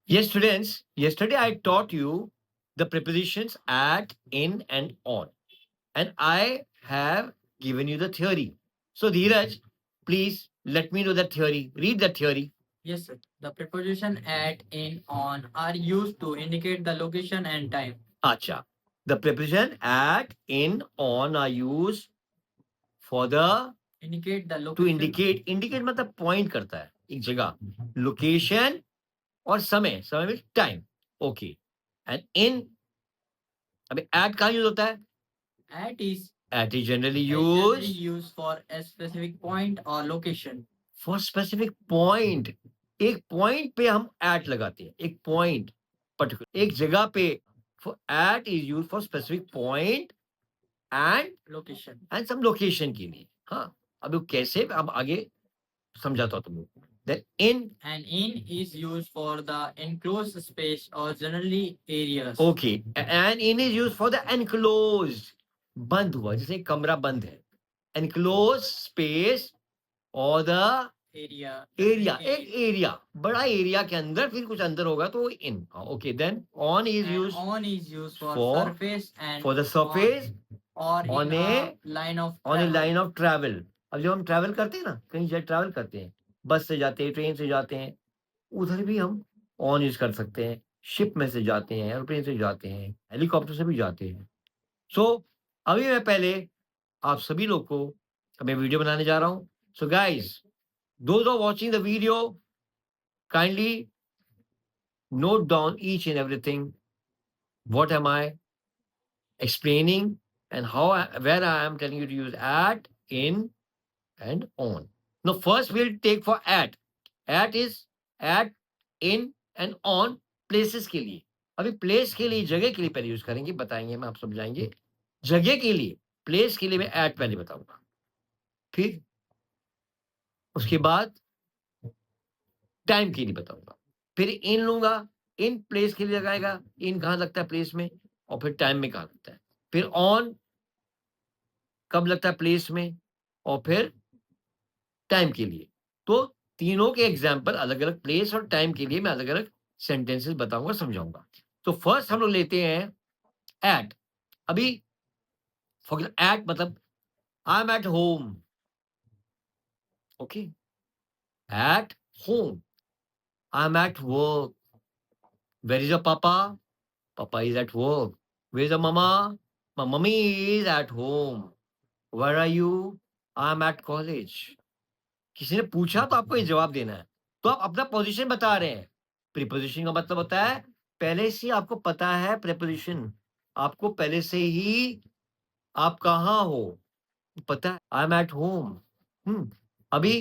Yes, students, yesterday I taught you the prepositions at, in, and on, and I have given you the theory. So, Dheeraj, please let me know the theory. Read the theory. Yes, sir. The preposition at, in, on are used to indicate the location and time. Acha. The preposition at, in, on are used for the Indicate the to location. indicate मतलब point करता है एक जगह, location और समय में time. Okay. And in अबे at कहाँ यूज होता है? At is At is generally generally used used for a specific point or location. for specific point. एक point पे हम at लगाते हैं, एक point particular एक जगह पे for at is used for specific point and Location. some location के लिए. हाँ, अब वो कैसे अब आगे समझाता हूँ तुमको. Then in And in is used for the enclosed space or generally areas. okay, and in is used for the enclosed. बंद हुआ जैसे कमरा बंद है. Enclosed space और द Area. एरिया एक एरिया बड़ा एरिया के अंदर फिर कुछ अंदर होगा तो in okay then on is And use on is used for for surface and for the surface or on in a a line of on a travel. Line of travel. अब जब हम ट्रैवल करते हैं ना कहीं जब travel करते हैं बस से जाते हैं ट्रेन से जाते हैं उधर भी हम ऑन यूज कर सकते हैं. शिप में से जाते हैं एरोप्लेन से जाते हैं हेलीकॉप्टर से भी जाते हैं. सो अभी मैं पहले आप सभी लोग को मैं वीडियो बनाने जा रहा हूँ. So guys those are watching the video kindly note down each and everything. What am I explaining and where I am telling you to use at, in, and on. Now, first we'll take for at. At is at, in, and on places के लिए. अभी place के लिए जगह के लिए पहले use करेंगे बताएंगे हम आप समझाएंगे. जगह के लिए प्लेस के लिए मैं एट पहले बताऊंगा फिर उसके बाद टाइम के लिए बताऊंगा फिर इन लूंगा इन प्लेस के लिए लगाएगा इन कहाँ लगता है प्लेस में और फिर टाइम में कहाँ लगता है फिर ऑन कब लगता है प्लेस में और फिर टाइम के लिए. तो तीनों के एग्जाम्पल अलग अलग प्लेस और टाइम के लिए मैं अलग अलग सेंटेंसेस बताऊंगा समझाऊंगा. तो फर्स्ट हम लोग लेते हैं एट. अभी फॉर एट मतलब I am at home. Okay at home. I am at work. Where is your papa? Papa is at work. Where is your mama? My mummy is at home. Where are you? I am at college. किसी ने पूछा तो आपको ये जवाब देना है. तो आप अपना पोजीशन बता रहे हैं. प्रीपोजिशन का मतलब होता है पहले से आपको पता है प्रीपोजिशन. आपको पहले से ही आप कहाँ हो पता है. I am at home. अभी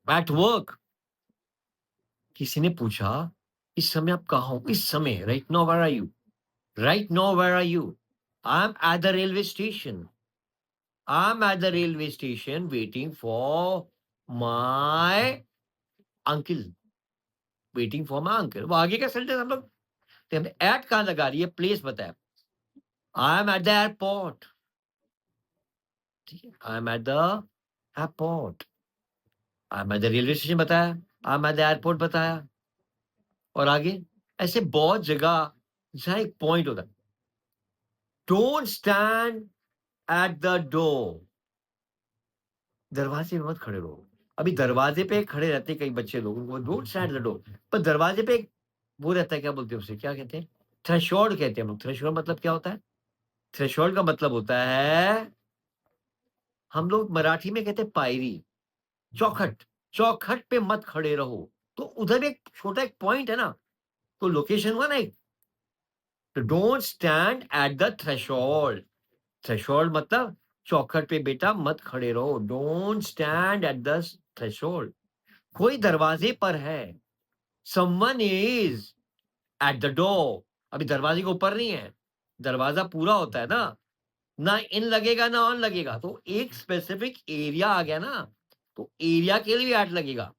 एट वर्क. किसी ने पूछा इस समय आप कहाँ हो इस समय right now where are you. Right now where are you. I am at the railway station. I'm at the railway station waiting for my uncle. Waiting for my uncle. वो आगे का सेंटेंस हम लोग हमने एट कहाँ लगा रही है प्लेस बताया. I am at the airport. ठीक है I am at the airport. I am at the railway station बताया. I am at the airport बताया. और आगे ऐसे बहुत जगह जहाँ एक पॉइंट होता है. Don't stand at the door. दरवाजे में मत खड़े रहो. अभी दरवाजे पे खड़े रहते हैं कई बच्चे लोग वो डोंट स्टैंड द डोर. पर दरवाजे पे एक वो रहता है क्या बोलते हैं उसे क्या कहते हैं थ्रेशोल्ड कहते हैं हम लोग. थ्रेशोल्ड मतलब क्या होता है. थ्रेशोल्ड का मतलब होता है हम लोग मराठी में कहते हैं पायरी. चौखट. चौखट पे मत खड़े रहो. तो उधर भी एक छोटा एक पॉइंट है ना. तो लोकेशन हुआ ना एक. तो don't stand at the threshold. Threshold मतलब चौखट पे बेटा मत खड़े रहो. Don't stand at the threshold. कोई दरवाजे पर है. Someone is at the door. अभी दरवाजे के ऊपर नहीं है. दरवाजा पूरा होता है ना. ना इन लगेगा ना ऑन लगेगा. तो एक स्पेसिफिक एरिया आ गया ना. तो एरिया के लिए एट लगेगा.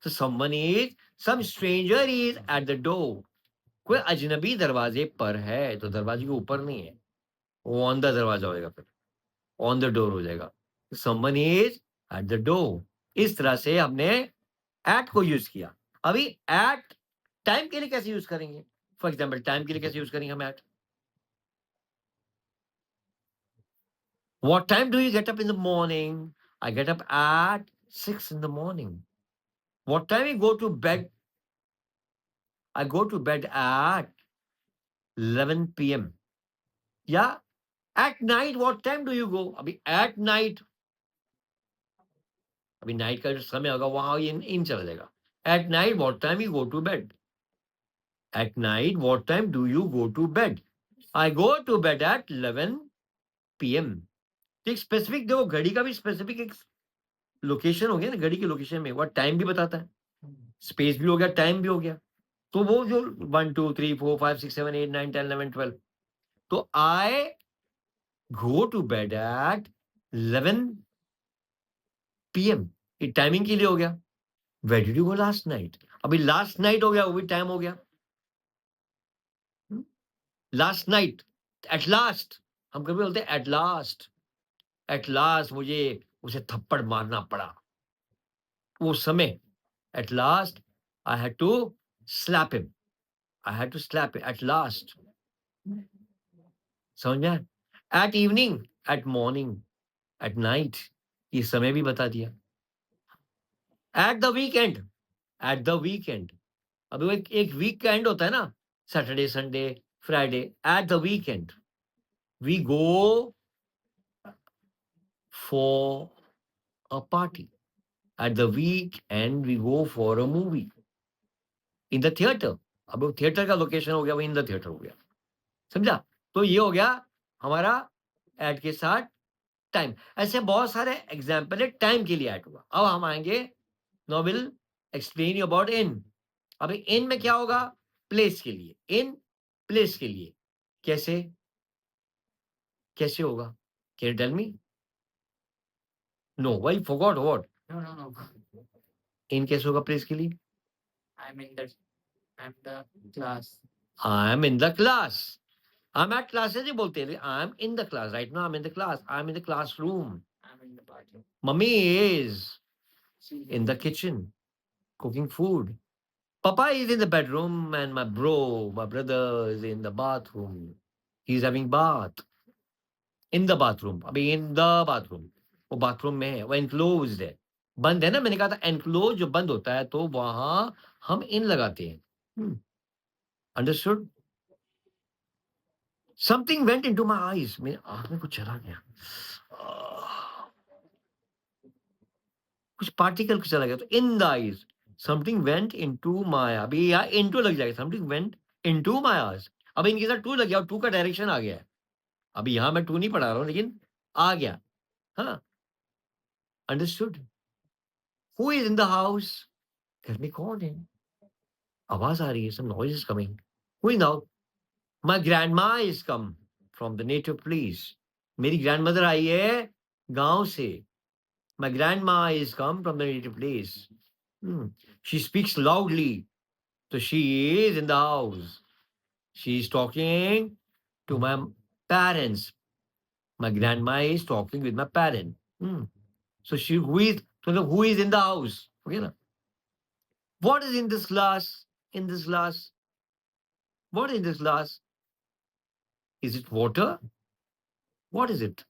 तो someone is some stranger is at the door. कोई अजनबी दरवाजे पर है. तो दरवाजे के ऊपर नहीं है. वो ऑन द दरवाजा होएगा फिर. ऑन द डोर हो जाएगा. Someone is at the door. इस तरह से हमने एट को यूज किया. अभी एट टाइम के लिए कैसे यूज करेंगे? फॉर एग्जाम्पल टाइम के लिए कैसे यूज करेंगे हम eight? What time do you get up in the morning? I get up at 6 in the morning. What time you go to bed? I go to bed at 11 p.m. Yeah. At night, what time do you go? अभी at night, अभी night का जो समय होगा वहां ये इन चला जाएगा. At night, what time you go to bed? At night, what time do you go to bed? I go to bed at 11 p.m. एक स्पेसिफिक देखो, घड़ी का भी स्पेसिफिक एक लोकेशन हो गया ना, घड़ी की लोकेशन में वो टाइम भी बताता है, स्पेस भी हो गया, टाइम भी हो गया. तो वो जो 1 2 3 4 5 6 7 8 9 10 11 12, तो I go to bed at 11 PM. ये टाइमिंग के लिए हो गया. Where did you go last night? अभी लास्ट नाइट हो गया, वो भी टाइम हो गया. लास्ट नाइट, एट लास्ट, हम कभी बोलते हैं एट लास्ट. एट लास्ट मुझे उसे थप्पड़ मारना पड़ा वो समय. At last I had to slap him. I had to slap him at last. समझ में? At evening, at morning, at night, ये समय भी बता दिया. At the weekend, at the weekend, अभी वो एक वीक का एंड होता है ना, Saturday Sunday Friday. At the weekend we go for a party. At the week end we go for a movie in the theatre. अब वो theatre का लोकेशन हो गया, वो इन द थिएटर हो गया. समझा? तो ये हो गया हमारा एट के साथ टाइम. ऐसे बहुत सारे एग्जाम्पल है टाइम के लिए एट हुआ. अब हम आएंगे, now will explain you about in. अभी इन में क्या होगा? प्लेस के लिए. इन प्लेस के लिए कैसे कैसे होगा? Can you tell me? No, why forgot what? No. In कैसे होगा प्लेस के लिए? I'm in the I'm the class. I am in the class. हम एट क्लासेस ही बोलते हैं. आई am in the class right now. I am in the class. I am in the classroom. I'm in the bathroom. Mummy is in the kitchen cooking food. Papa is in the bedroom and my brother is in the bathroom. He's having bath in the bathroom. अभी in the bathroom, वो bathroom में है, वो enclosed है, बंद है ना. मैंने कहा था enclosed जो बंद होता है तो वहां हम in लगाते हैं. Understood? Something went into my eyes. मेरे आंख में कुछ चला गया. कुछ पार्टिकल चला गया. तो in the eyes something went into my, अभी यहाँ into लग जाएगा. something went into my eyes. अब इनके साथ टू लग गया और टू का डायरेक्शन आ गया है. अभी यहाँ मैं टू नहीं पढ़ा रहा हूँ लेकिन आ गया. हाँ, understood. Who is in the house? घर में कौन है? आवाज आ रही है. Some noise is coming. Who is now? My grandma is come from the native place. मेरी ग्रैंडमदर आई है गांव से. My grandma is come from the native place. She speaks loudly. So she is in the house. She is talking to my parents. My grandma is talking with my parent. So who is in the house? Okay, na? What is in this glass? In this glass? What is in this glass? Is it water? What is it?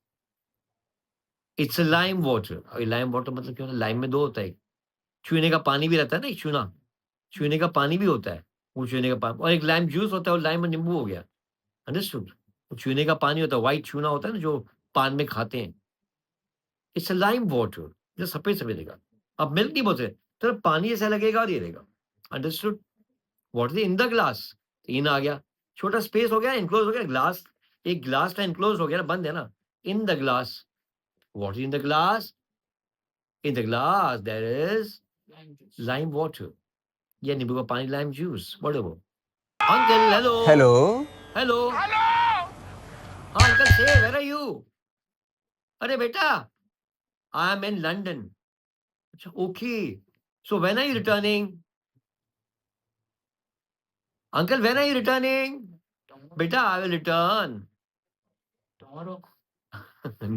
It's a lime water. Lime water मतलब क्या होता है? Lime में दो होता है. छूने का पानी भी रहता है ना, एक छूना. छूने का पानी भी होता है. वो छूने का पानी और एक लाइम जूस होता है और लाइम और नींबू हो गया. अंडरस्टूड? छूने का पानी होता है, व्हाइट छूना होता है ना जो पान में खाते हैं. इट्स अ लाइम वाटर, जो सफेद सफेद रहेगा. आप मिल्क नहीं बोलते तो पानी ऐसा लगेगा और ये रहेगा. Understood? What is in the glass? In आ गया, छोटा स्पेस हो गया, इनक्लोज हो गया. ग्लास, एक ग्लास का इनक्लोज हो गया ना, बंद है ना. In the glass. What is in the glass? In the glass there is Lime juice. Lime water या नींबू का पानी, lime juice, whatever. Uncle hello. Hello. Hello. हाँ अंकल से वेयर आर यू? अरे बेटा आई एम इन लंदन. अच्छा okay. So when are you returning? Uncle when are you returning? Tomorrow. बेटा I will return. Tomorrow.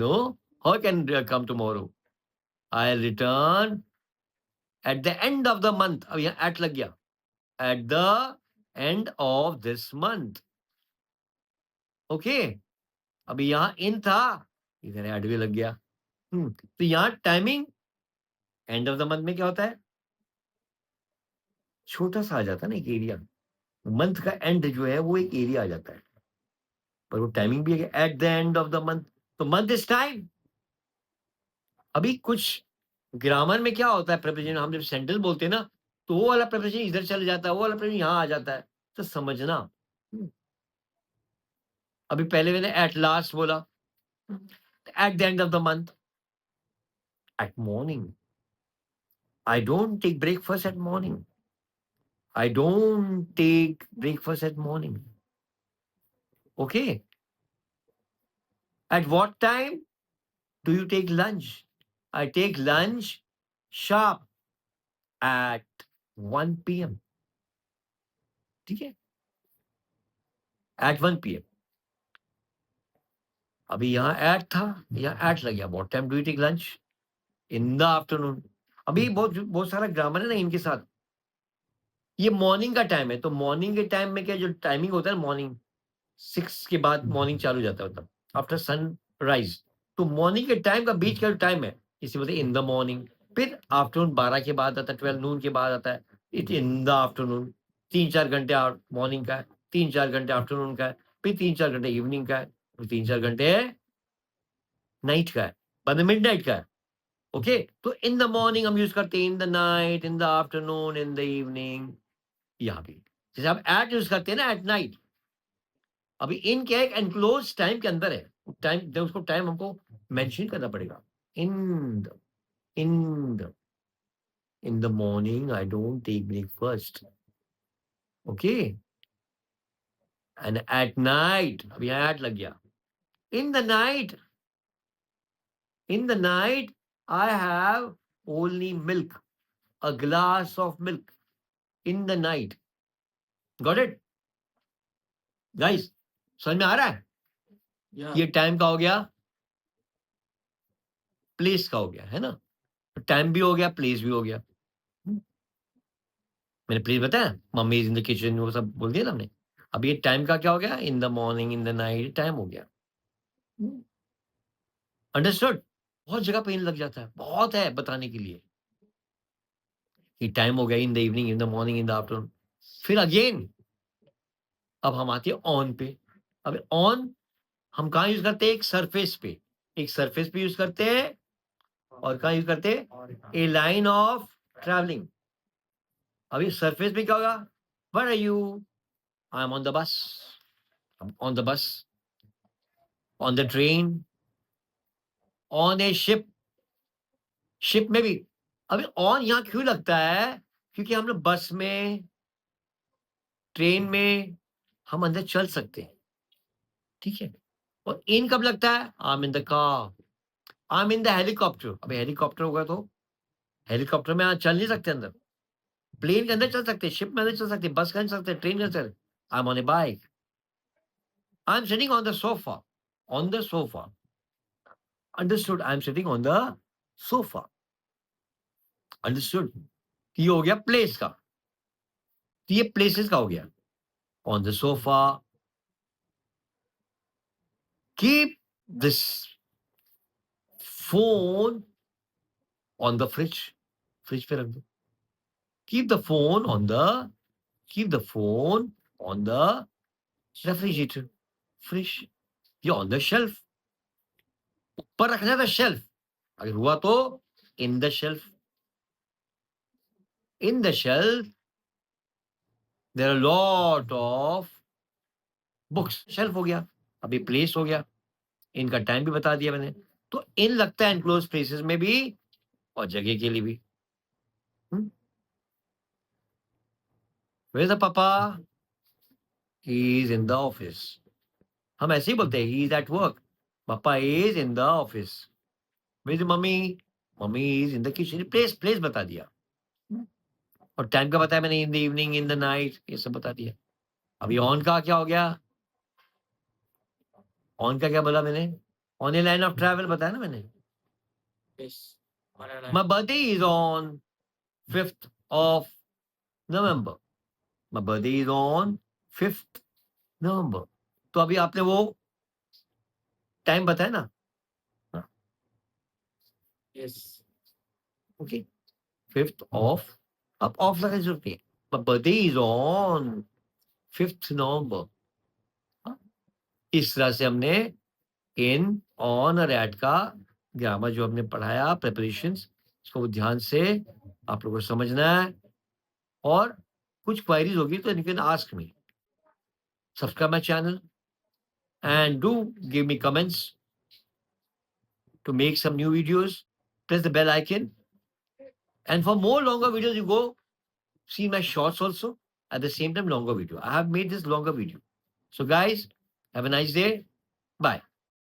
No, how can come tomorrow? I'll return eight the end of the month, अब यहाँ at लग गया, eight the end of this month, okay. अभी यहाँ इन था, इधर eight भी लग गया। तो यहाँ timing and of the month में क्या होता है, छोटा सा आ जाता है ना एक एरिया, मंथ का एंड जो है वो एक एरिया आ जाता है, पर वो टाइमिंग भी है eight the end of the month, तो मंथ इज टाइम। अभी कुछ ग्रामर में क्या होता है, प्रेपोजिशन हम जब सेंटेंस बोलते हैं ना, तो वो वाला प्रेपोजिशन इधर चले जाता है, वो वाला प्रेपोजिशन यहाँ आ जाता है, तो समझना। अभी पहले मैंने एट लास्ट बोला, at the end of the month, at morning, I don't take breakfast at morning, I don't take breakfast at morning. Okay. At what time do you take lunch? I take lunch sharp at 1 p.m. ठीक है? At 1 p.m. अभी यहाँ at था, यहाँ at लग गया. What time do you take lunch? In the afternoon. अभी बहुत सारा ग्रामर है ना इनके साथ। ये मॉर्निंग का टाइम है, तो मॉर्निंग के टाइम में क्या जो टाइमिंग होता है ना, मॉर्निंग 6 के बाद मॉर्निंग चालू हो जाता है, मतलब आफ्टर सनराइज। तो मॉर्निंग के टाइम का बीच का जो टाइम है, इसी बोलते इन द मॉर्निंग। फिर आफ्टरनून 12 के बाद आता है, 12 नून के बाद आता है, इट इन द आफ्टरनून। 3-4 घंटे मॉर्निंग का है, 3-4 घंटे आफ्टरनून का है, फिर 3-4 घंटे इवनिंग का है, फिर 3-4 घंटे नाइट का है, बाद में मिडनाइट का है। ओके, तो इन द मॉर्निंग हम यूज करते हैं, इन the night, in the afternoon, in the evening. यहाँ भी जैसे आप एट यूज करते हैं ना, एट नाइट। अभी इन क्या है, एक एनक्लोज टाइम के अंदर है, टाइम उसको टाइम हमको मेंशन करना पड़ेगा। In the in the in the morning I don't take breakfast, okay. And at night, अभी यहाँ एट लग गया, in the night, in the night I have only milk, a glass of milk, in the night. Got it guys? समझ में आ रहा है? Yeah. ये time का हो गया, प्लेस का हो गया, है ना? टाइम भी हो गया, प्लेस भी हो गया। मैंने प्लीज बताया, mummy is in the kitchen, वो सब बोल दिया ना हमने। अब ये टाइम का क्या हो गया, in the morning, in the night, time हो गया। अंडरस्टूड? बहुत जगह पे इन लग जाता है, बहुत है बताने के लिए। ये टाइम हो गया, in the evening, in the morning, in the afternoon. फिर अगेन अब हम आते हैं ऑन पे। अब ऑन हम कहाँ यूज करते हैं, एक सरफेस पे, एक सरफेस पे यूज करते हैं, और कहाँ यूज करते हैं, ए लाइन ऑफ ट्रैवलिंग। अभी सरफेस पे क्या होगा, where are you, I am on the bus, on the bus, on the train, on a ship, ship में भी। अभी ऑन यहाँ क्यों लगता है, क्योंकि हम लोग बस में, ट्रेन में हम अंदर चल सकते हैं, ठीक है। और इन कब लगता है, I am in the car, I am in the helicopter. अभी हेलीकॉप्टर होगा तो हेलीकॉप्टर में चल नहीं सकते अंदर, प्लेन के अंदर चल सकते, शिप में अंदर चल सकते, बस के अंदर चल सकते, ट्रेन के अंदर। आई am on A bike, I am sitting on the sofa, on the sofa. Understood? I am sitting on the sofa. Understood? ये हो गया प्लेस का, तो ये प्लेसेस का हो गया, on the sofa. Keep this phone on the fridge, fridge पे रख दो। Keep the phone on the, keep the phone on the refrigerator, fridge, या ऑन द शेल्फ, ऊपर रखना था शेल्फ, अगर हुआ तो in the shelf, in the shelf there are lot of books, shelf हो गया। अभी प्लेस हो गया, इनका टाइम भी बता दिया मैंने। तो इन लगता है एनक्लोज प्लेसेस में भी और जगह के लिए भी। Where is the papa, he is in the office. हम ऐसे ही बोलते हैं, he is at work, papa is in the office. Where is mummy, mummy is in the kitchen. Place, place बता दिया, और टाइम का बताया मैंने, in the evening, in the night, ये सब बता दिया। अभी ऑन का क्या हो गया, ऑन का क्या बोला मैंने, on A line of travel बताया ना मैंने। Yes. On a line. My birthday is on 5th of November. My birthday is on 5th November. तो अभी आपने वो टाइम बताया ना? हाँ, Yes. ओके 5th of अब ऑफ लगाने की जरूरत नहीं है. My birthday is on 5th November. हाँ, इस तरह से हमने इन, ऑन और एट का ग्रामर जो हमने पढ़ाया, प्रिपरेशंस, इसको ध्यान से आप लोगों को समझना है. और कुछ क्वेरीज होगी तो you can ask me. Subscribe my channel and do give me comments to make some new videos. Press the bell icon, and for more longer videos you go see my shorts also. At the same time longer video, I have made this longer video. So guys, have a nice day. Bye.